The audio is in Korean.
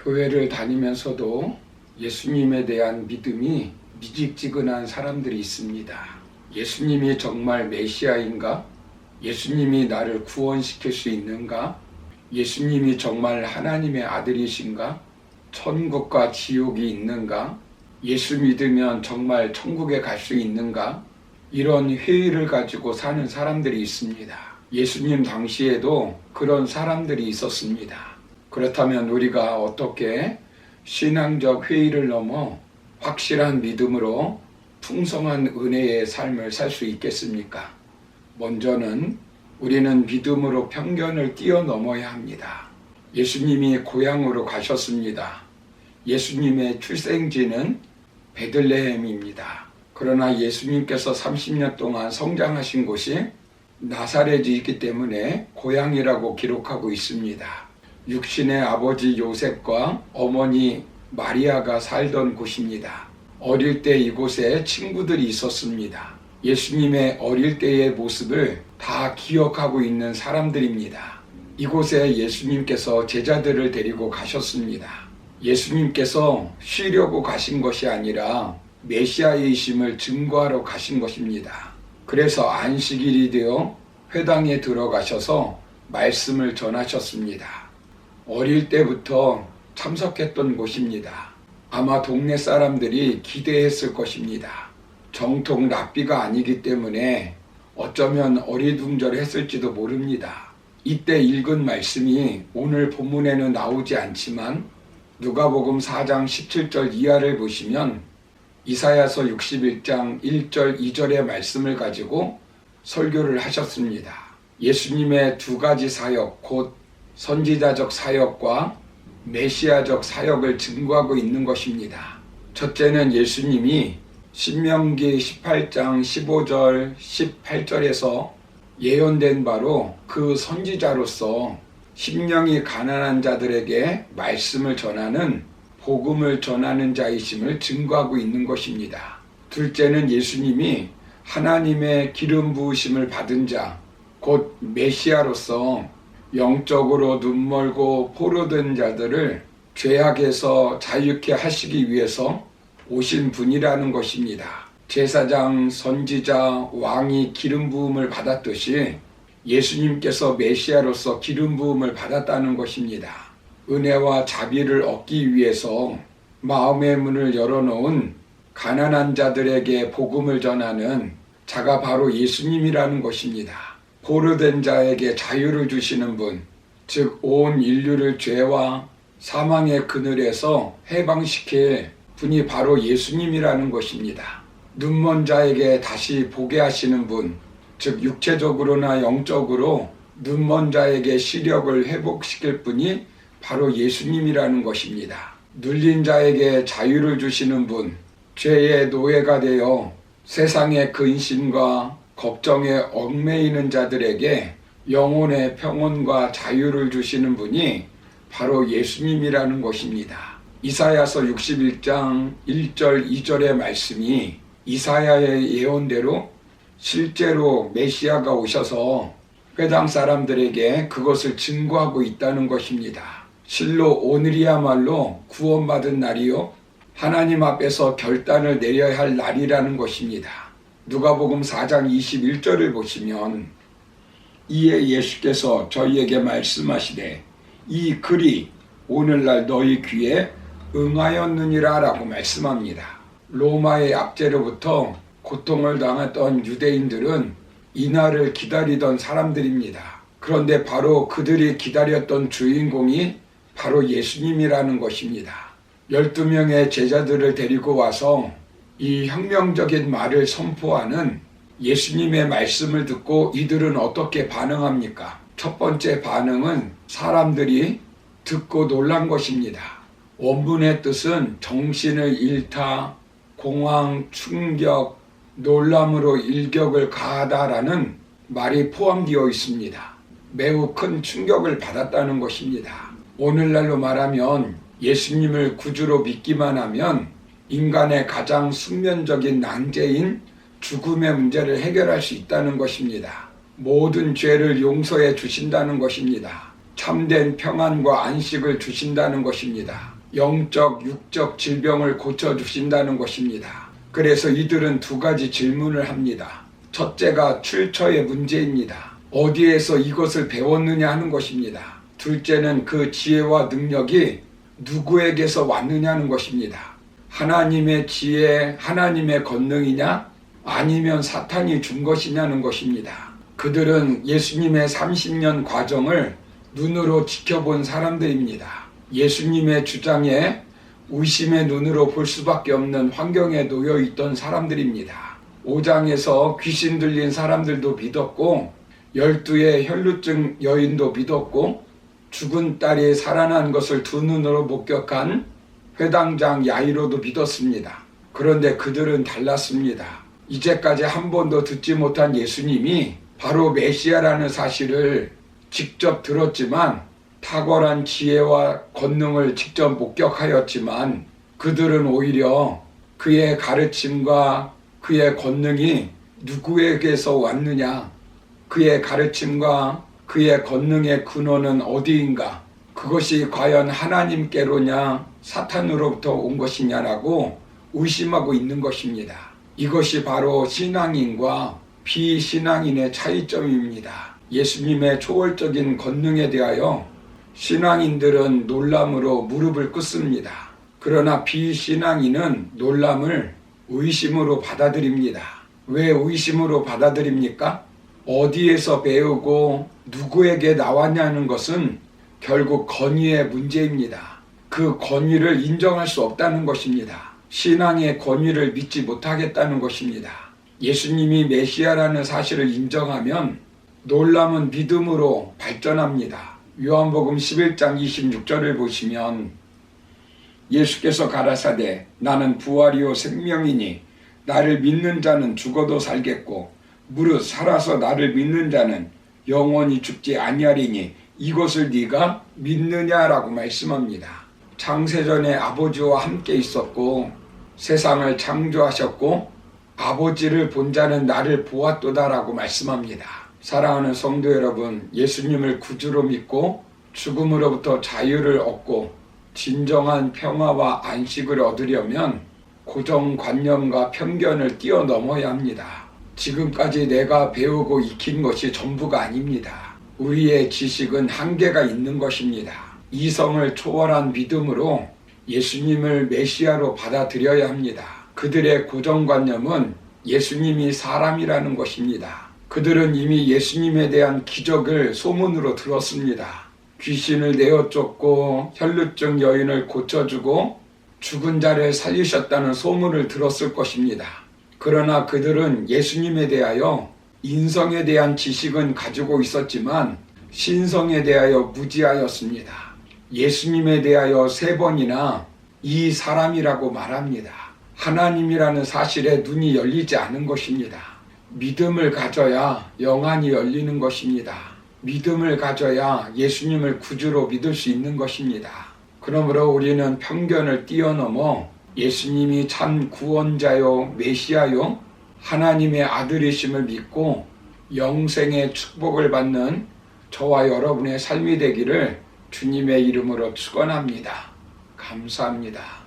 교회를 다니면서도 예수님에 대한 믿음이 미직지근한 사람들이 있습니다. 예수님이 정말 메시아인가? 예수님이 나를 구원시킬 수 있는가? 예수님이 정말 하나님의 아들이신가? 천국과 지옥이 있는가? 예수 믿으면 정말 천국에 갈 수 있는가? 이런 회의를 가지고 사는 사람들이 있습니다. 예수님 당시에도 그런 사람들이 있었습니다. 그렇다면 우리가 어떻게 신앙적 회의를 넘어 확실한 믿음으로 풍성한 은혜의 삶을 살 수 있겠습니까? 먼저는 우리는 믿음으로 편견을 뛰어넘어야 합니다. 예수님이 고향으로 가셨습니다. 예수님의 출생지는 베들레헴입니다. 그러나 예수님께서 30년 동안 성장하신 곳이 나사렛이기 때문에 고향이라고 기록하고 있습니다. 육신의 아버지 요셉과 어머니 마리아가 살던 곳입니다. 어릴 때 이곳에 친구들이 있었습니다. 예수님의 어릴 때의 모습을 다 기억하고 있는 사람들입니다. 이곳에 예수님께서 제자들을 데리고 가셨습니다. 예수님께서 쉬려고 가신 것이 아니라 메시아이심을 증거하러 가신 것입니다. 그래서 안식일이 되어 회당에 들어가셔서 말씀을 전하셨습니다. 어릴 때부터 참석했던 곳입니다. 아마 동네 사람들이 기대했을 것입니다. 정통 랍비가 아니기 때문에 어쩌면 어리둥절했을지도 모릅니다. 이때 읽은 말씀이 오늘 본문에는 나오지 않지만 누가복음 4장 17절 이하를 보시면 이사야서 61장 1절 2절의 말씀을 가지고 설교를 하셨습니다. 예수님의 두 가지 사역, 곧 선지자적 사역과 메시아적 사역을 증거하고 있는 것입니다. 첫째는 예수님이 신명기 18장 15절 18절에서 예언된 바로 그 선지자로서 심령이 가난한 자들에게 말씀을 전하는 복음을 전하는 자이심을 증거하고 있는 것입니다. 둘째는 예수님이 하나님의 기름 부으심을 받은 자, 곧 메시아로서 영적으로 눈멀고 포로된 자들을 죄악에서 자유케 하시기 위해서 오신 분이라는 것입니다. 제사장, 선지자, 왕이 기름 부음을 받았듯이 예수님께서 메시아로서 기름 부음을 받았다는 것입니다. 은혜와 자비를 얻기 위해서 마음의 문을 열어놓은 가난한 자들에게 복음을 전하는 자가 바로 예수님이라는 것입니다. 포로된 자에게 자유를 주시는 분, 즉 온 인류를 죄와 사망의 그늘에서 해방시킬 분이 바로 예수님이라는 것입니다. 눈먼 자에게 다시 보게 하시는 분, 즉 육체적으로나 영적으로 눈먼 자에게 시력을 회복시킬 분이 바로 예수님이라는 것입니다. 눌린 자에게 자유를 주시는 분, 죄의 노예가 되어 세상의 근심과 걱정에 얽매이는 자들에게 영혼의 평온과 자유를 주시는 분이 바로 예수님이라는 것입니다. 이사야서 61장 1절 2절의 말씀이 이사야의 예언대로 실제로 메시아가 오셔서 회당 사람들에게 그것을 증거하고 있다는 것입니다. 실로 오늘이야말로 구원받은 날이요 하나님 앞에서 결단을 내려야 할 날이라는 것입니다. 누가복음 4장 21절을 보시면 이에 예수께서 저희에게 말씀하시되 이 글이 오늘날 너희 귀에 응하였느니라 라고 말씀합니다. 로마의 압제로부터 고통을 당했던 유대인들은 이날을 기다리던 사람들입니다. 그런데 바로 그들이 기다렸던 주인공이 바로 예수님이라는 것입니다. 12명의 제자들을 데리고 와서 이 혁명적인 말을 선포하는 예수님의 말씀을 듣고 이들은 어떻게 반응합니까? 첫 번째 반응은 사람들이 듣고 놀란 것입니다. 원문의 뜻은 정신을 잃다, 공황, 충격, 놀람으로 일격을 가하다라는 말이 포함되어 있습니다. 매우 큰 충격을 받았다는 것입니다. 오늘날로 말하면 예수님을 구주로 믿기만 하면 인간의 가장 숙면적인 난제인 죽음의 문제를 해결할 수 있다는 것입니다. 모든 죄를 용서해 주신다는 것입니다. 참된 평안과 안식을 주신다는 것입니다. 영적, 육적 질병을 고쳐주신다는 것입니다. 그래서 이들은 두 가지 질문을 합니다. 첫째가 출처의 문제입니다. 어디에서 이것을 배웠느냐 하는 것입니다. 둘째는 그 지혜와 능력이 누구에게서 왔느냐는 것입니다. 하나님의 지혜, 하나님의 권능이냐 아니면 사탄이 준 것이냐는 것입니다. 그들은 예수님의 30년 과정을 눈으로 지켜본 사람들입니다. 예수님의 주장에 의심의 눈으로 볼 수밖에 없는 환경에 놓여 있던 사람들입니다. 5장에서 귀신 들린 사람들도 믿었고 12의 혈루증 여인도 믿었고 죽은 딸이 살아난 것을 두 눈으로 목격한 회당장 야이로도 믿었습니다. 그런데 그들은 달랐습니다. 이제까지 한 번도 듣지 못한 예수님이 바로 메시아라는 사실을 직접 들었지만 탁월한 지혜와 권능을 직접 목격하였지만 그들은 오히려 그의 가르침과 그의 권능이 누구에게서 왔느냐, 그의 가르침과 그의 권능의 근원은 어디인가, 그것이 과연 하나님께로냐 사탄으로부터 온 것이냐라고 의심하고 있는 것입니다. 이것이 바로 신앙인과 비신앙인의 차이점입니다. 예수님의 초월적인 권능에 대하여 신앙인들은 놀람으로 무릎을 꿇습니다. 그러나 비신앙인은 놀람을 의심으로 받아들입니다. 왜 의심으로 받아들입니까? 어디에서 배우고 누구에게 나왔냐는 것은 결국 권위의 문제입니다. 그 권위를 인정할 수 없다는 것입니다. 신앙의 권위를 믿지 못하겠다는 것입니다. 예수님이 메시아라는 사실을 인정하면 놀람은 믿음으로 발전합니다. 요한복음 11장 26절을 보시면 예수께서 가라사대 나는 부활이요 생명이니 나를 믿는 자는 죽어도 살겠고 무릇 살아서 나를 믿는 자는 영원히 죽지 아니하리니 이것을 네가 믿느냐라고 말씀합니다. 창세전에 아버지와 함께 있었고 세상을 창조하셨고 아버지를 본 자는 나를 보았도다라고 말씀합니다. 사랑하는 성도 여러분, 예수님을 구주로 믿고 죽음으로부터 자유를 얻고 진정한 평화와 안식을 얻으려면 고정관념과 편견을 뛰어넘어야 합니다. 지금까지 내가 배우고 익힌 것이 전부가 아닙니다. 우리의 지식은 한계가 있는 것입니다. 이성을 초월한 믿음으로 예수님을 메시아로 받아들여야 합니다. 그들의 고정관념은 예수님이 사람이라는 것입니다. 그들은 이미 예수님에 대한 기적을 소문으로 들었습니다. 귀신을 내어 쫓고 혈루증 여인을 고쳐주고 죽은 자를 살리셨다는 소문을 들었을 것입니다. 그러나 그들은 예수님에 대하여 인성에 대한 지식은 가지고 있었지만 신성에 대하여 무지하였습니다. 예수님에 대하여 3번이나 이 사람이라고 말합니다. 하나님이라는 사실에 눈이 열리지 않은 것입니다. 믿음을 가져야 영안이 열리는 것입니다. 믿음을 가져야 예수님을 구주로 믿을 수 있는 것입니다. 그러므로 우리는 편견을 뛰어넘어 예수님이 참 구원자요 메시아요 하나님의 아들이심을 믿고 영생의 축복을 받는 저와 여러분의 삶이 되기를 주님의 이름으로 축원합니다. 감사합니다.